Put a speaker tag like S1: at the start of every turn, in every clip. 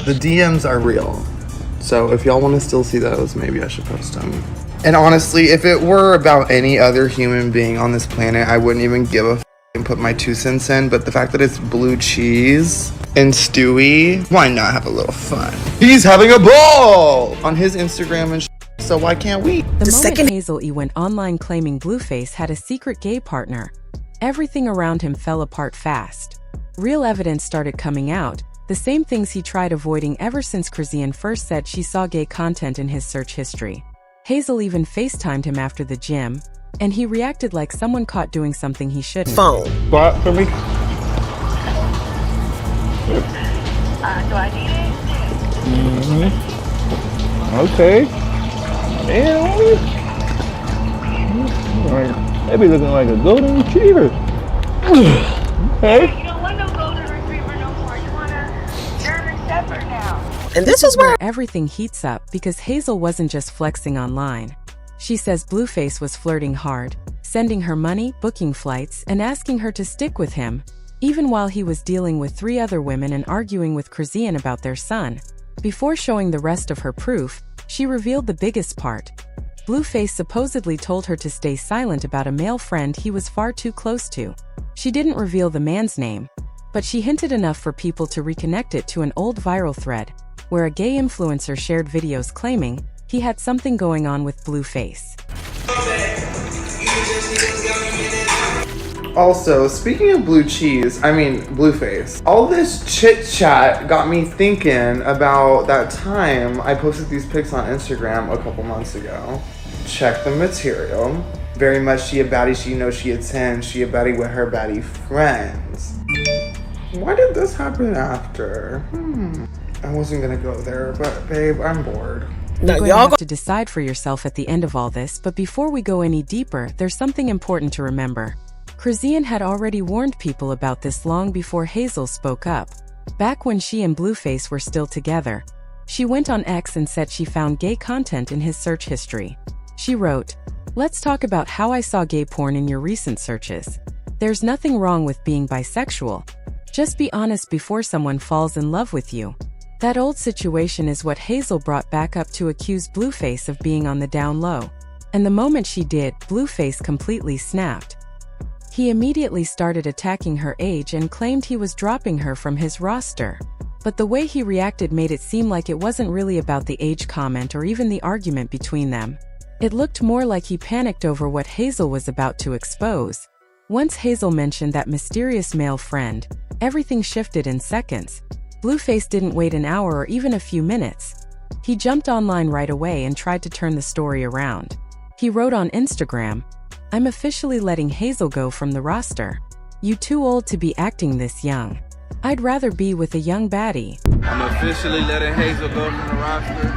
S1: The DMs are real. So if y'all want to still see those, maybe I should post them. And honestly, if it were about any other human being on this planet, I wouldn't even give a f and put my 2 cents in. But the fact that it's blue cheese and Stewie, why not have a little fun? He's having a ball on his Instagram and so why can't we?
S2: The moment Hazel E went online claiming Blueface had a secret gay partner, everything around him fell apart fast. Real evidence started coming out, the same things he tried avoiding ever since Chrisean first said she saw gay content in his search history. Hazel even FaceTimed him after the gym, and he reacted like someone caught doing something he shouldn't.
S3: Phone.
S4: Spot for me?
S5: Do I need it?
S4: Okay. Man, they be looking like a golden retriever. Okay.
S5: You don't want no golden retriever no more. You want a German Shepherd now.
S3: And this is where
S2: Everything heats up because Hazel wasn't just flexing online. She says Blueface was flirting hard, sending her money, booking flights, and asking her to stick with him, even while he was dealing with 3 other women and arguing with Chrisean about their son. Before showing the rest of her proof, she revealed the biggest part. Blueface supposedly told her to stay silent about a male friend he was far too close to. She didn't reveal the man's name, but she hinted enough for people to reconnect it to an old viral thread, where a gay influencer shared videos claiming he had something going on with Blueface.
S1: Also, speaking of Blueface, all this chit chat got me thinking about that time I posted these pics on Instagram a couple months ago. Check the material. Very much she a baddie, she knows she a 10, she a baddie with her baddie friends. Why did this happen after? I wasn't gonna go there, but babe, I'm bored.
S2: You're going to have to decide for yourself at the end of all this, but before we go any deeper, there's something important to remember. Chrisean had already warned people about this long before Hazel spoke up. Back when she and Blueface were still together, she went on X and said she found gay content in his search history. She wrote, "Let's talk about how I saw gay porn in your recent searches. There's nothing wrong with being bisexual. Just be honest before someone falls in love with you." That old situation is what Hazel brought back up to accuse Blueface of being on the down low. And the moment she did, Blueface completely snapped. He immediately started attacking her age and claimed he was dropping her from his roster. But the way he reacted made it seem like it wasn't really about the age comment or even the argument between them. It looked more like he panicked over what Hazel was about to expose. Once Hazel mentioned that mysterious male friend, everything shifted in seconds. Blueface didn't wait an hour or even a few minutes. He jumped online right away and tried to turn the story around. He wrote on Instagram, "I'm officially letting Hazel go from the roster. You too old to be acting this young. I'd rather be with a young baddie."
S6: I'm officially letting Hazel go from the roster.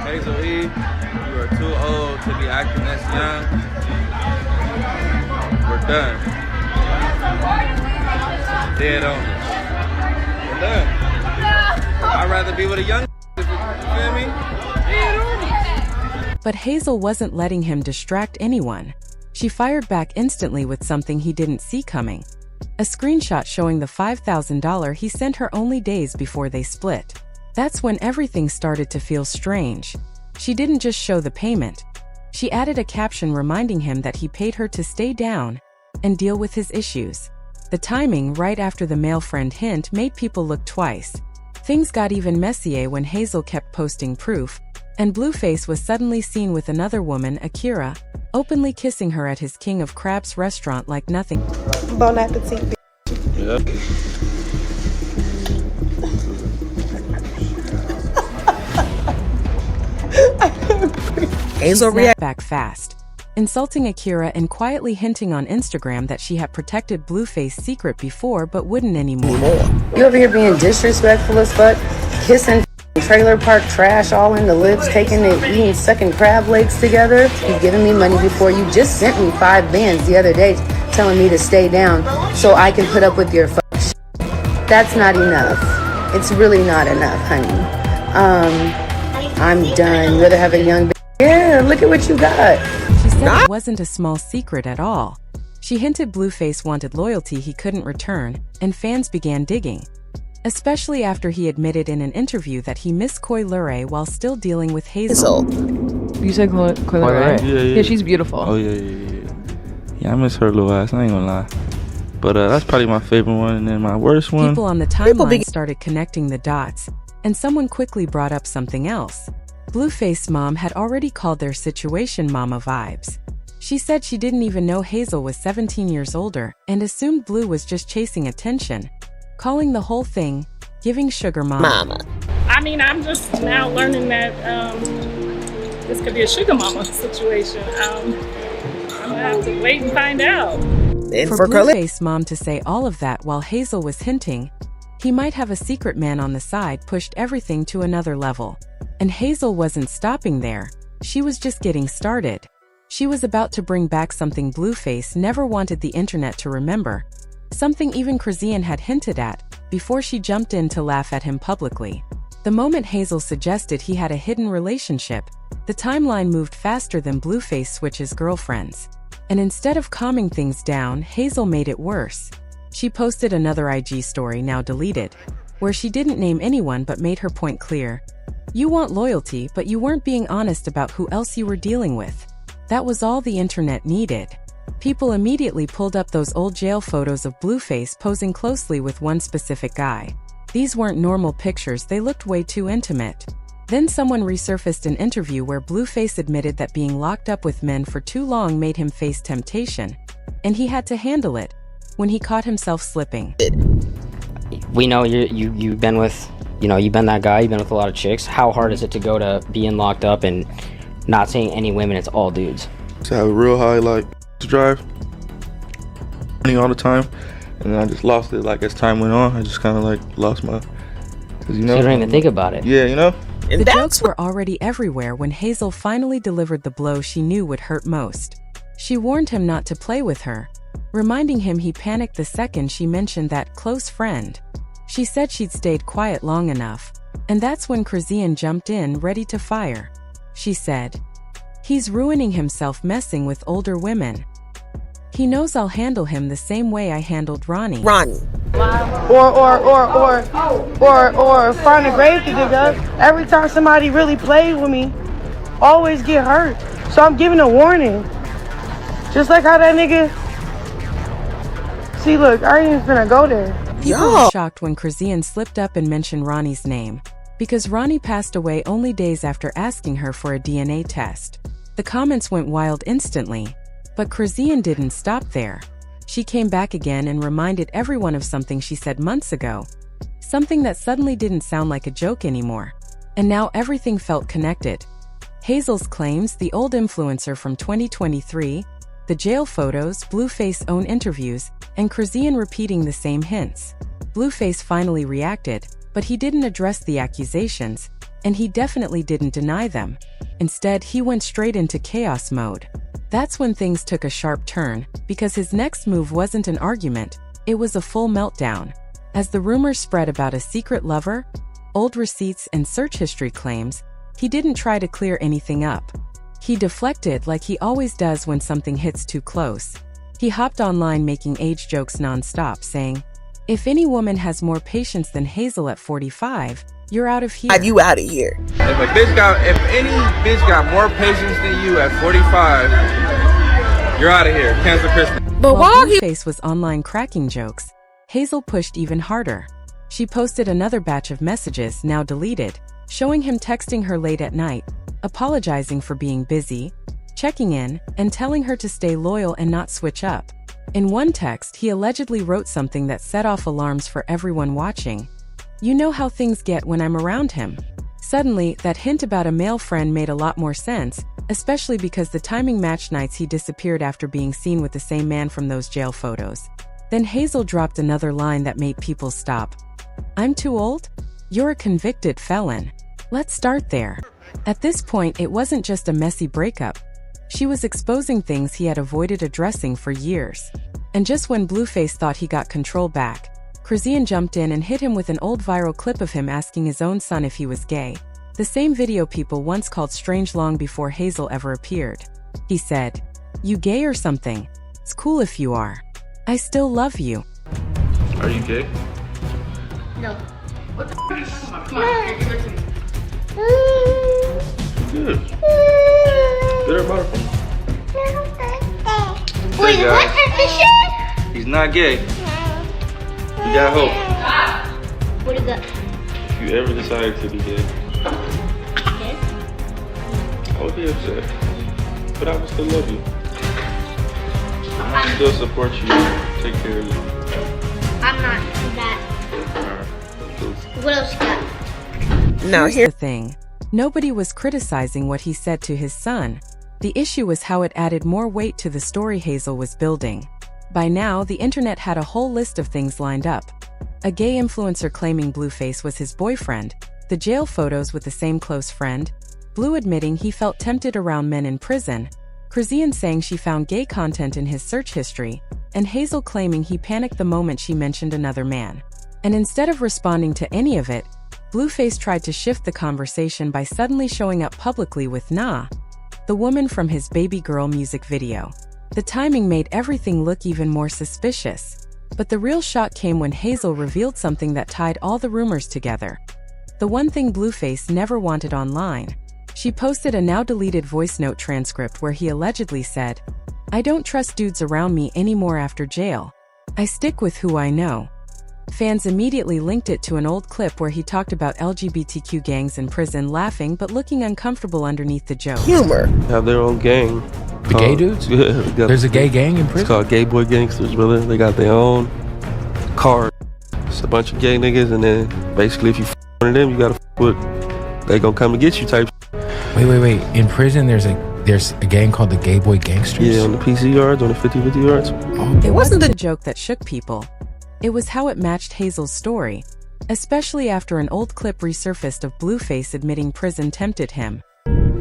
S6: Hazel E, you are too old to be acting this young. We're done. Dead on it. We're done. I'd rather be with a young, you feel me? Dead on it.
S2: But Hazel wasn't letting him distract anyone. She fired back instantly with something he didn't see coming. A screenshot showing the $5,000 he sent her only days before they split. That's when everything started to feel strange. She didn't just show the payment. She added a caption reminding him that he paid her to stay down and deal with his issues. The timing right after the male friend hint made people look twice. Things got even messier when Hazel kept posting proof, and Blueface was suddenly seen with another woman, Akira, openly kissing her at his King of Crabs restaurant like nothing.
S3: Bon appetit.
S4: Yeah.
S3: Hazel
S2: snapped back fast, insulting Akira and quietly hinting on Instagram that she had protected Blueface's secret before but wouldn't anymore.
S7: You over here being disrespectful as fuck, kissing trailer park trash all in the lips, taking and eating, sucking crab legs together. You've given me money before. You just sent me 5 bands the other day telling me to stay down so I can put up with your fuck shit. That's not enough. It's really not enough, honey. I'm done. Rather have a young bitch. Yeah, look at what you got.
S2: She said it wasn't a small secret at all. She hinted Blueface wanted loyalty he couldn't return, and fans began digging. especially after he admitted in an interview that he missed Coi Leray while still dealing with Hazel.
S3: Hazel.
S8: You said Coi Leray?
S4: Yeah,
S8: She's beautiful.
S4: Oh, yeah. Yeah, I miss her little ass, I ain't gonna lie. But that's probably my favorite one, and then my worst one.
S2: People on the timeline started connecting the dots, and someone quickly brought up something else. Blueface mom had already called their situation mama vibes. She said she didn't even know Hazel was 17 years older and assumed Blue was just chasing attention, calling the whole thing giving sugar mama.
S9: I mean, I'm just now learning that this could be a sugar mama situation. I'm gonna have to wait and find out.
S3: And
S2: For Blueface mom to say all of that while Hazel was hinting he might have a secret man on the side pushed everything to another level. And Hazel wasn't stopping there. She was just getting started. She was about to bring back something Blueface never wanted the internet to remember, something even Chrisean had hinted at before she jumped in to laugh at him publicly. The moment Hazel suggested he had a hidden relationship, the timeline moved faster than Blueface switches girlfriends. And instead of calming things down, Hazel made it worse. She posted another IG story, now deleted, where she didn't name anyone but made her point clear. You want loyalty, but you weren't being honest about who else you were dealing with. That was all the internet needed. People immediately pulled up those old jail photos of Blueface posing closely with one specific guy. These weren't normal pictures, they looked way too intimate. Then someone resurfaced an interview where Blueface admitted that being locked up with men for too long made him face temptation, and he had to handle it when he caught himself slipping.
S10: We know you've been with, you've been that guy, you've been with a lot of chicks. How hard is it to go to being locked up and not seeing any women, it's all dudes?
S4: To have a real high, to drive all the time, and then I just lost it, as time went on. I just kind of, lost my, because,
S10: So you don't even think about it.
S4: Yeah,
S2: The jokes were already everywhere when Hazel finally delivered the blow she knew would hurt most. She warned him not to play with her, reminding him he panicked the second she mentioned that close friend. She said she'd stayed quiet long enough, and that's when Chrisean jumped in, ready to fire. She said, "He's ruining himself messing with older women. He knows I'll handle him the same way I handled Ronnie."
S11: Or find a grave to dig up. Every time somebody really plays with me, always get hurt. So I'm giving a warning. Just like how that nigga. See, look, I ain't even finna go there.
S2: People were shocked when Chrisean slipped up and mentioned Ronnie's name, because Ronnie passed away only days after asking her for a DNA test. The comments went wild instantly, but Chrisean didn't stop there. She came back again and reminded everyone of something she said months ago, something that suddenly didn't sound like a joke anymore. And now everything felt connected. Hazel's claims, the old influencer from 2023, the jail photos, Blueface's own interviews, and Chrisean repeating the same hints. Blueface finally reacted, but he didn't address the accusations, and he definitely didn't deny them. Instead, he went straight into chaos mode. That's when things took a sharp turn, because his next move wasn't an argument, it was a full meltdown. As the rumors spread about a secret lover, old receipts, and search history claims, he didn't try to clear anything up. He deflected like he always does when something hits too close. He hopped online making age jokes non-stop, saying, "If any woman has more patience than Hazel at 45, you're out of here."
S3: You out of here.
S6: If any bitch got more patience than you at 45, you're out of here. Cancel Christmas.
S2: But while Blueface was online cracking jokes, Hazel pushed even harder. She posted another batch of messages, now deleted, showing him texting her late at night, apologizing for being busy, checking in, and telling her to stay loyal and not switch up. In one text, he allegedly wrote something that set off alarms for everyone watching. "You know how things get when I'm around him." Suddenly, that hint about a male friend made a lot more sense, especially because the timing matched nights he disappeared after being seen with the same man from those jail photos. Then Hazel dropped another line that made people stop. "I'm too old? You're a convicted felon. Let's start there." At this point, it wasn't just a messy breakup. She was exposing things he had avoided addressing for years. And just when Blueface thought he got control back, Chrisean jumped in and hit him with an old viral clip of him asking his own son if he was gay. The same video people once called strange long before Hazel ever appeared. He said, "You gay or something? It's cool if you are. I still love you."
S6: Are you gay?
S8: No.
S9: What the f are you talking about? Come on, here, give it to me.
S4: Good. Good or butterfly?
S8: Wait,
S4: Hey,
S8: what?
S4: guys.
S8: The shirt?
S4: He's not gay. You got hope.
S8: What is that?
S4: If you ever decided to be gay, I would be upset. But I would still love you. I would still support you. Take care of you.
S8: I'm not that.
S4: Alright. Cool.
S8: What else you got?
S3: No,
S2: Here's
S3: here.
S2: the thing. Nobody was criticizing what he said to his son. The issue was how it added more weight to the story Hazel was building. By now, the internet had a whole list of things lined up. A gay influencer claiming Blueface was his boyfriend, the jail photos with the same close friend, Blue admitting he felt tempted around men in prison, Chrisean saying she found gay content in his search history, and Hazel claiming he panicked the moment she mentioned another man. And instead of responding to any of it, Blueface tried to shift the conversation by suddenly showing up publicly with Nah, the woman from his Baby Girl music video. The timing made everything look even more suspicious. But the real shock came when Hazel revealed something that tied all the rumors together. The one thing Blueface never wanted online. She posted a now-deleted voice note transcript where he allegedly said, "I don't trust dudes around me anymore after jail. I stick with who I know." Fans immediately linked it to an old clip where he talked about LGBTQ gangs in prison, laughing but looking uncomfortable underneath the joke.
S3: Humor.
S4: Have their own gang.
S12: The gay dudes?
S4: Yeah.
S12: There's a gay gang in
S4: It's
S12: prison?
S4: called Gay Boy Gangsters, brother. They got their own card. It's a bunch of gay niggas, and then basically if you one of them, you gotta with. They gonna come and get you type.
S12: Wait. In prison, there's a gang called the Gay Boy Gangsters?
S4: Yeah, on the PC yards, on the 50-50 yards.
S2: It wasn't the joke that shook people. It was how it matched Hazel's story, especially after an old clip resurfaced of Blueface admitting prison tempted him.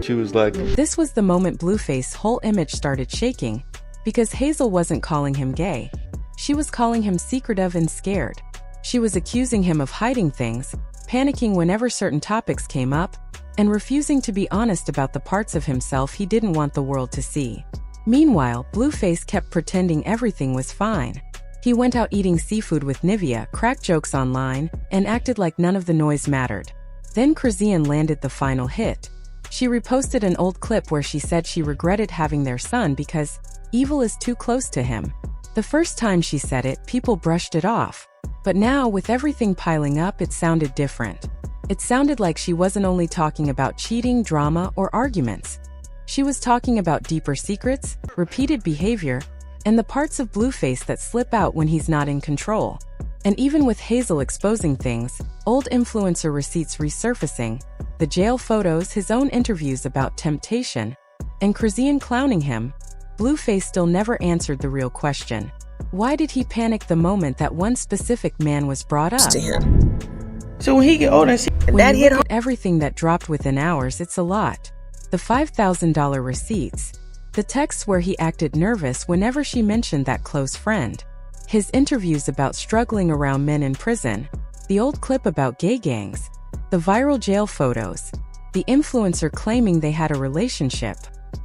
S4: She was like,
S2: This was the moment Blueface's whole image started shaking, because Hazel wasn't calling him gay. She was calling him secretive and scared. She was accusing him of hiding things, panicking whenever certain topics came up, and refusing to be honest about the parts of himself he didn't want the world to see. Meanwhile, Blueface kept pretending everything was fine. He went out eating seafood with Nivea, cracked jokes online, and acted like none of the noise mattered. Then Chrisean landed the final hit. She reposted an old clip where she said she regretted having their son because evil is too close to him. The first time she said it, people brushed it off. But now, with everything piling up, it sounded different. It sounded like she wasn't only talking about cheating, drama, or arguments. She was talking about deeper secrets, repeated behavior, and the parts of Blueface that slip out when he's not in control. And even with Hazel exposing things, old influencer receipts resurfacing, the jail photos, his own interviews about temptation, and Chrisean clowning him, Blueface still never answered the real question. Why did he panic the moment that one specific man was brought up?
S3: To him. So when he get older,
S2: When
S3: that
S2: you
S3: hit
S2: look at everything that dropped within hours, it's a lot. The $5,000 receipts, the texts where he acted nervous whenever she mentioned that close friend, his interviews about struggling around men in prison, the old clip about gay gangs, the viral jail photos, the influencer claiming they had a relationship,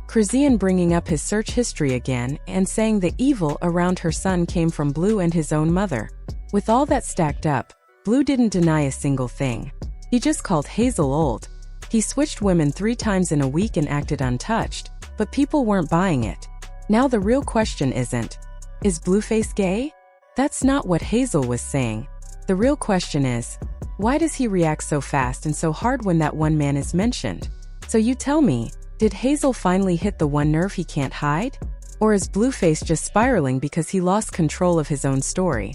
S2: Chrisean bringing up his search history again and saying the evil around her son came from Blue and his own mother. With all that stacked up, Blue didn't deny a single thing. He just called Hazel old. He switched women 3 times in a week and acted untouched, but people weren't buying it. Now the real question isn't, is Blueface gay? That's not what Hazel was saying. The real question is, why does he react so fast and so hard when that one man is mentioned? So you tell me, did Hazel finally hit the one nerve he can't hide? Or is Blueface just spiraling because he lost control of his own story?